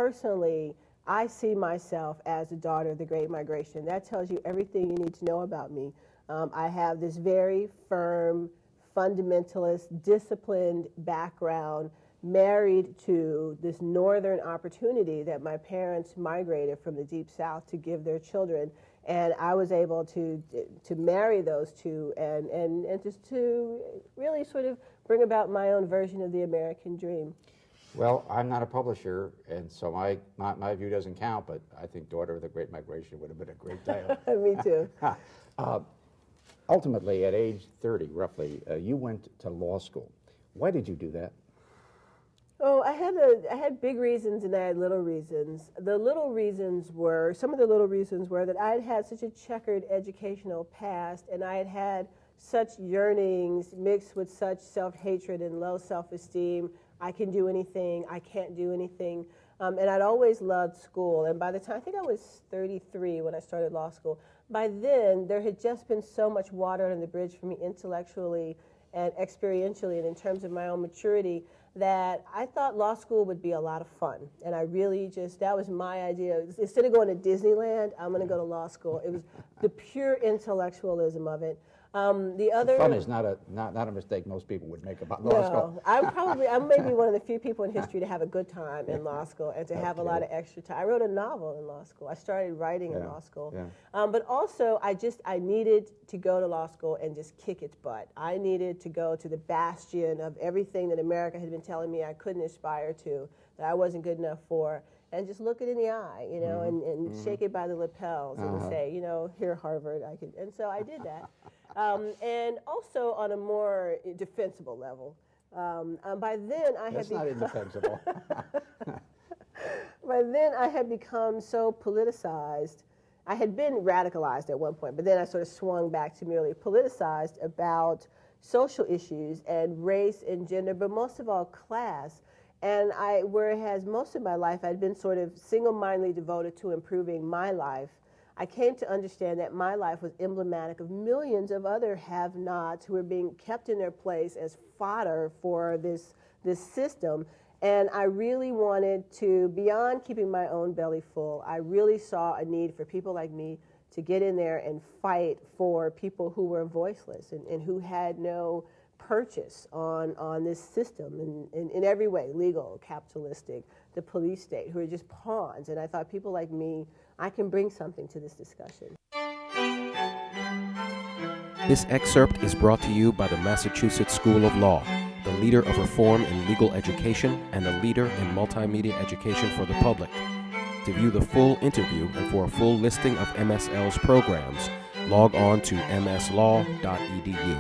personally, I see myself as a daughter of the Great Migration. That tells you everything you need to know about me. I have this very firm, fundamentalist, disciplined background, married to this northern opportunity that my parents migrated from the Deep South to give their children. And I was able to marry those two and just to really sort of bring about my own version of the American dream. Well, I'm not a publisher, and so my view doesn't count, but I think Daughter of the Great Migration would have been a great title. Me too. Ultimately, at age 30, roughly, you went to law school. Why did you do that? Oh, I had big reasons and I had little reasons. Some of the little reasons were that I had had such a checkered educational past, and I had had such yearnings mixed with such self-hatred and low self-esteem. I can do anything, I can't do anything. And I'd always loved school. And by the time, I think I was 33 when I started law school, by then there had just been so much water under the bridge for me intellectually and experientially and in terms of my own maturity that I thought law school would be a lot of fun. And I really that was my idea. Instead of going to Disneyland, I'm going to go to law school. It was the pure intellectualism of it. The other Fun is not a mistake most people would make about law school. I'm maybe one of the few people in history to have a good time in law school and to have a lot of extra time. I wrote a novel in law school. I started writing in law school. Yeah. But also, I needed to go to law school and just kick its butt. I needed to go to the bastion of everything that America had been telling me I couldn't aspire to, that I wasn't good enough for, and just look it in the eye, and shake it by the lapels and say, here, Harvard, I can. And so I did that. And also on a more defensible level. By then I That's had not indefensible. By then I had become so politicized. I had been radicalized at one point, but then I sort of swung back to merely politicized about social issues and race and gender, but most of all class. And whereas most of my life I'd been sort of single-mindedly devoted to improving my life, I came to understand that my life was emblematic of millions of other have-nots who were being kept in their place as fodder for this system. And I really wanted to, beyond keeping my own belly full, I really saw a need for people like me to get in there and fight for people who were voiceless and who had no purchase on this system in every way, legal, capitalistic, the police state, who are just pawns. And I thought people like me, I can bring something to this discussion. This excerpt is brought to you by the Massachusetts School of Law, the leader of reform in legal education and a leader in multimedia education for the public. To view the full interview and for a full listing of MSL's programs, log on to mslaw.edu.